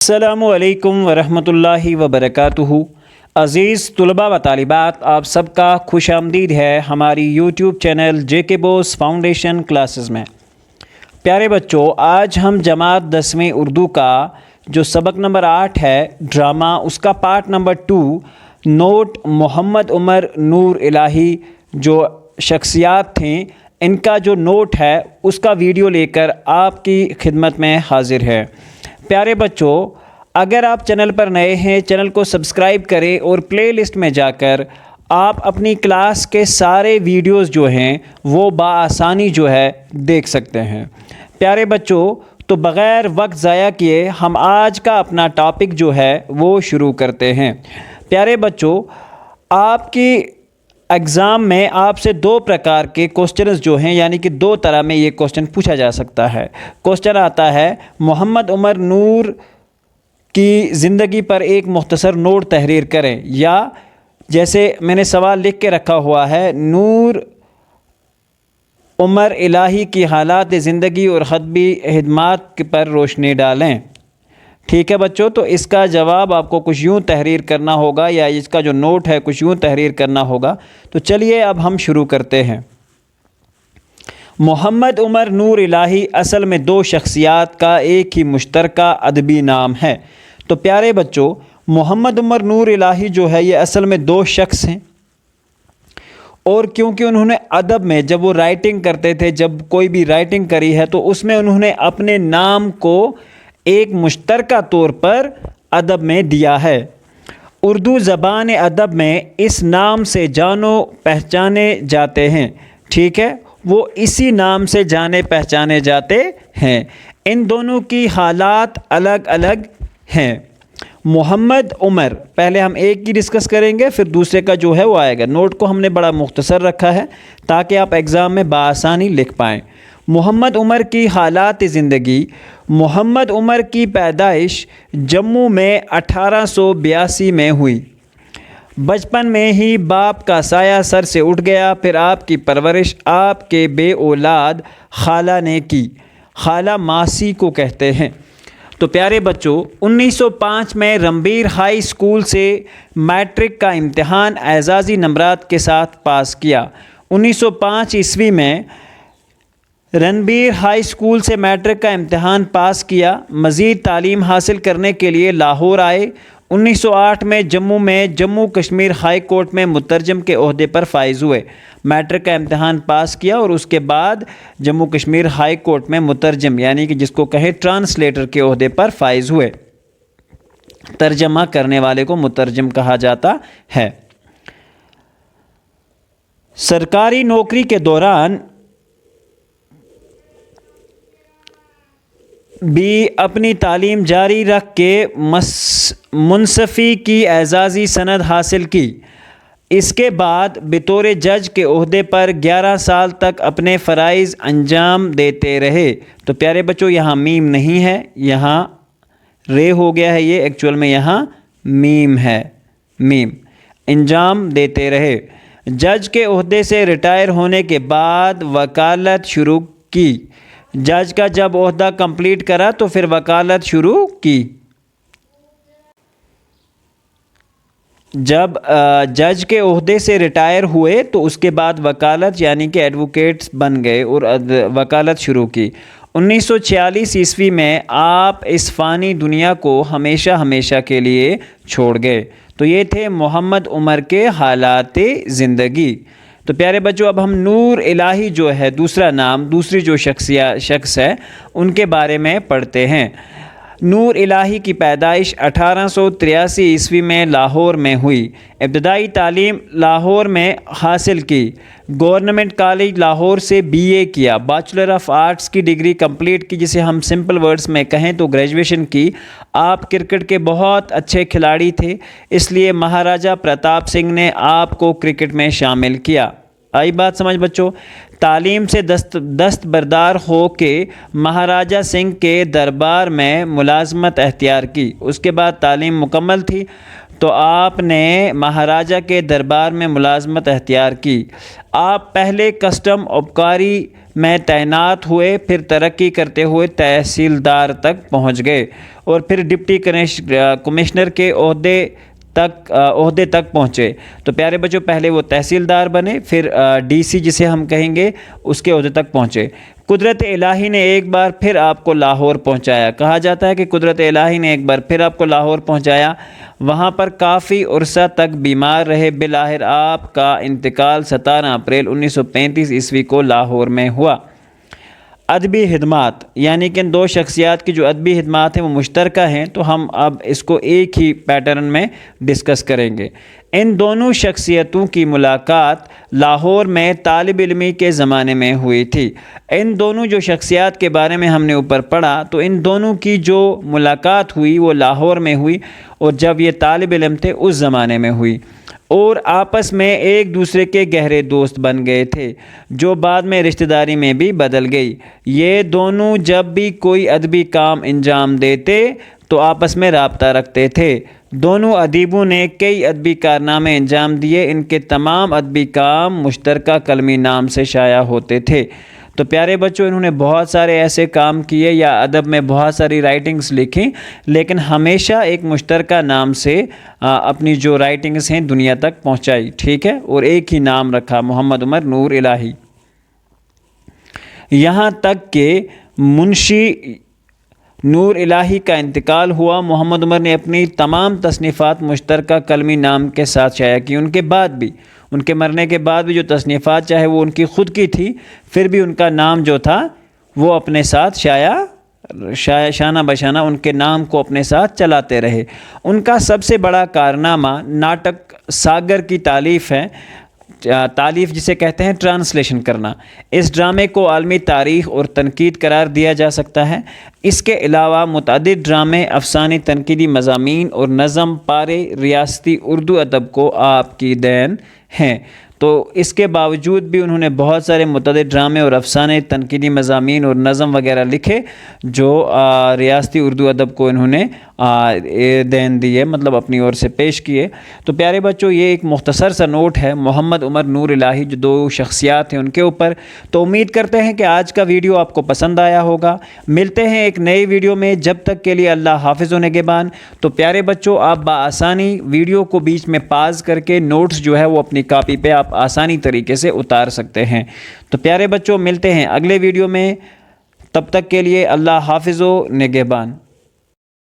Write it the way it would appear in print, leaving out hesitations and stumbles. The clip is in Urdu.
السلام علیکم ورحمۃ اللہ وبرکاتہ۔ عزیز طلباء و طالبات، آپ سب کا خوش آمدید ہے ہماری یوٹیوب چینل جے کے بوس فاؤنڈیشن کلاسز میں۔ پیارے بچوں، آج ہم جماعت 10ویں اردو کا جو سبق نمبر 8 ہے ڈرامہ، اس کا part number 2 note Muhammad Umar نور الہی جو شخصیات تھیں ان کا جو نوٹ ہے اس کا ویڈیو لے کر آپ کی خدمت میں حاضر ہے۔ پیارے بچوں، اگر آپ چینل پر نئے ہیں چینل کو سبسکرائب کریں اور پلے لسٹ میں جا کر آپ اپنی کلاس کے سارے ویڈیوز جو ہیں وہ بآسانی جو ہے دیکھ سکتے ہیں۔ پیارے بچوں، تو بغیر وقت ضائع کیے ہم آج کا اپنا ٹاپک جو ہے وہ شروع کرتے ہیں۔ پیارے بچوں، آپ کی ایگزام میں آپ سے 2 پرکار کے کوسچنز جو ہیں، یعنی کہ 2 طرح میں یہ کوسچن پوچھا جا سکتا ہے۔ کوسچن آتا ہے محمد عمر نور کی زندگی پر ایک مختصر نوٹ تحریر کریں، یا جیسے میں نے سوال لکھ کے رکھا ہوا ہے نور عمر الہی کی حالات زندگی اور خطبی خدمات پر روشنی ڈالیں۔ ٹھیک ہے بچوں، تو اس کا جواب آپ کو کچھ یوں تحریر کرنا ہوگا، یا اس کا جو نوٹ ہے کچھ یوں تحریر کرنا ہوگا۔ تو چلیے اب ہم شروع کرتے ہیں۔ محمد عمر نور الہی اصل میں 2 شخصیات کا ایک ہی مشترکہ ادبی نام ہے۔ تو پیارے بچوں، محمد عمر نور الہی جو ہے یہ اصل میں 2 شخص ہیں، اور کیونکہ انہوں نے ادب میں جب وہ رائٹنگ کرتے تھے، جب کوئی بھی رائٹنگ کری ہے تو اس میں انہوں نے اپنے نام کو ایک مشترکہ طور پر ادب میں دیا ہے۔ اردو زبان ادب میں اس نام سے جانو پہچانے جاتے ہیں۔ ٹھیک ہے، وہ اسی نام سے جانے پہچانے جاتے ہیں۔ ان دونوں کی حالات الگ الگ ہیں۔ محمد عمر، پہلے ہم ایک کی ڈسکس کریں گے پھر دوسرے کا جو ہے وہ آئے گا۔ نوٹ کو ہم نے بڑا مختصر رکھا ہے تاکہ آپ ایگزام میں بآسانی لکھ پائیں۔ محمد عمر کی حالات زندگی۔ محمد عمر کی پیدائش جموں میں 1882 میں ہوئی۔ بچپن میں ہی باپ کا سایہ سر سے اٹھ گیا، پھر آپ کی پرورش آپ کے بے اولاد خالہ نے کی۔ خالہ ماسی کو کہتے ہیں۔ تو پیارے بچوں، 1905 میں رنبیر ہائی اسکول سے میٹرک کا امتحان اعزازی نمرات کے ساتھ پاس کیا۔ 1905 عیسوی میں رنبیر ہائی اسکول سے میٹرک کا امتحان پاس کیا۔ مزید تعلیم حاصل کرنے کے لیے لاہور آئے۔ 1908 میں جموں کشمیر ہائی کورٹ میں مترجم کے عہدے پر فائز ہوئے۔ میٹرک کا امتحان پاس کیا اور اس کے بعد جموں کشمیر ہائی کورٹ میں مترجم، یعنی کہ جس کو کہیں ٹرانسلیٹر کے عہدے پر فائز ہوئے۔ ترجمہ کرنے والے کو مترجم کہا جاتا ہے۔ سرکاری نوکری کے دوران بھی اپنی تعلیم جاری رکھ کے منصفی کی اعزازی سند حاصل کی۔ اس کے بعد بطور جج کے عہدے پر 11 سال تک اپنے فرائض انجام دیتے رہے۔ تو پیارے بچوں، یہاں میم نہیں ہے، یہاں رے ہو گیا ہے، یہ ایکچول میں یہاں میم ہے، میم۔ انجام دیتے رہے۔ جج کے عہدے سے ریٹائر ہونے کے بعد وکالت شروع کی۔ جج کا جب عہدہ کمپلیٹ کرا تو پھر وکالت شروع کی۔ جب جج کے عہدے سے ریٹائر ہوئے تو اس کے بعد وکالت یعنی کہ ایڈوکیٹس بن گئے اور وکالت شروع کی۔ 1946 عیسوی میں آپ اس فانی دنیا کو ہمیشہ ہمیشہ کے لیے چھوڑ گئے۔ تو یہ تھے محمد عمر کے حالات زندگی۔ تو پیارے بچوں، اب ہم نور الہی جو ہے دوسرا نام، دوسری جو شخص ہے ان کے بارے میں پڑھتے ہیں۔ نور الہی کی پیدائش 1883 عیسوی میں لاہور میں ہوئی۔ ابتدائی تعلیم لاہور میں حاصل کی۔ گورنمنٹ کالج لاہور سے BA کیا۔ بیچلر آف آرٹس کی ڈگری کمپلیٹ کی، جسے ہم سمپل ورڈز میں کہیں تو گریجویشن کی۔ آپ کرکٹ کے بہت اچھے کھلاڑی تھے، اس لیے مہاراجہ پرتاپ سنگھ نے آپ کو کرکٹ میں شامل کیا۔ آئی بات سمجھ بچوں؟ تعلیم سے دستبردار ہو کے مہاراجہ سنگھ کے دربار میں ملازمت اختیار کی۔ اس کے بعد تعلیم مکمل تھی تو آپ نے مہاراجہ کے دربار میں ملازمت اختیار کی۔ آپ پہلے کسٹم ابکاری میں تعینات ہوئے، پھر ترقی کرتے ہوئے تحصیلدار تک پہنچ گئے اور پھر ڈپٹی کمشنر کے عہدے تک پہنچے۔ تو پیارے بچوں پہلے وہ تحصیلدار بنے، پھر ڈی سی جسے ہم کہیں گے اس کے عہدے تک پہنچے۔ قدرت الہی نے ایک بار پھر آپ کو لاہور پہنچایا۔ کہا جاتا ہے کہ قدرت الہی نے ایک بار پھر آپ کو لاہور پہنچایا، وہاں پر کافی عرصہ تک بیمار رہے، بالآخر آپ کا انتقال 17 اپریل 1935 عیسوی کو لاہور میں ہوا۔ ادبی خدمات، یعنی کہ ان دو شخصیات کی جو ادبی خدمات ہیں وہ مشترکہ ہیں، تو ہم اب اس کو ایک ہی پیٹرن میں ڈسکس کریں گے۔ ان دونوں شخصیتوں کی ملاقات لاہور میں طالب علمی کے زمانے میں ہوئی تھی۔ ان دونوں جو شخصیات کے بارے میں ہم نے اوپر پڑھا، تو ان دونوں کی جو ملاقات ہوئی وہ لاہور میں ہوئی، اور جب یہ طالب علم تھے اس زمانے میں ہوئی، اور آپس میں ایک دوسرے کے گہرے دوست بن گئے تھے، جو بعد میں رشتہ داری میں بھی بدل گئی۔ یہ دونوں جب بھی کوئی ادبی کام انجام دیتے تو آپس میں رابطہ رکھتے تھے۔ دونوں ادیبوں نے کئی ادبی کارنامے انجام دیے، ان کے تمام ادبی کام مشترکہ کلمی نام سے شائع ہوتے تھے۔ تو پیارے بچوں، انہوں نے بہت سارے ایسے کام کیے یا ادب میں بہت ساری رائٹنگز لکھی، لیکن ہمیشہ ایک مشترکہ نام سے اپنی جو رائٹنگز ہیں دنیا تک پہنچائی، ٹھیک ہے، اور ایک ہی نام رکھا، محمد عمر نور الہی۔ یہاں تک کہ منشی نور الہی کا انتقال ہوا، محمد عمر نے اپنی تمام تصنیفات مشترکہ کلمی نام کے ساتھ شائع کی۔ ان کے مرنے کے بعد بھی جو تصنیفات، چاہے وہ ان کی خود کی تھی، پھر بھی ان کا نام جو تھا وہ اپنے ساتھ شانہ بشانہ ان کے نام کو اپنے ساتھ چلاتے رہے۔ ان کا سب سے بڑا کارنامہ ناٹک ساگر کی تالیف ہے، جسے کہتے ہیں ٹرانسلیشن کرنا۔ اس ڈرامے کو عالمی تاریخ اور تنقید قرار دیا جا سکتا ہے۔ اس کے علاوہ متعدد ڈرامے، افسانے، تنقیدی مضامین اور نظم پارے ریاستی اردو ادب کو آپ کی دین ہیں۔ تو اس کے باوجود بھی انہوں نے بہت سارے متعدد ڈرامے اور افسانے، تنقیدی مضامین اور نظم وغیرہ لکھے، جو ریاستی اردو ادب کو انہوں نے دین دی ہے، مطلب اپنی اور سے پیش کیے۔ تو پیارے بچوں، یہ ایک مختصر سا نوٹ ہے محمد عمر نور الہی جو دو شخصیات ہیں ان کے اوپر۔ تو امید کرتے ہیں کہ آج کا ویڈیو آپ کو پسند آیا ہوگا۔ ملتے ہیں ایک نئے ویڈیو میں، جب تک کے لیے اللہ حافظ و نگہبان۔ تو پیارے بچوں، آپ بآسانی ویڈیو کو بیچ میں پاز کر کے نوٹس جو ہے وہ اپنی کاپی پہ آپ آسانی طریقے سے اتار سکتے ہیں۔ تو پیارے بچوں، ملتے ہیں اگلے ویڈیو میں، تب تک کے لیے اللہ حافظ و نگہبان۔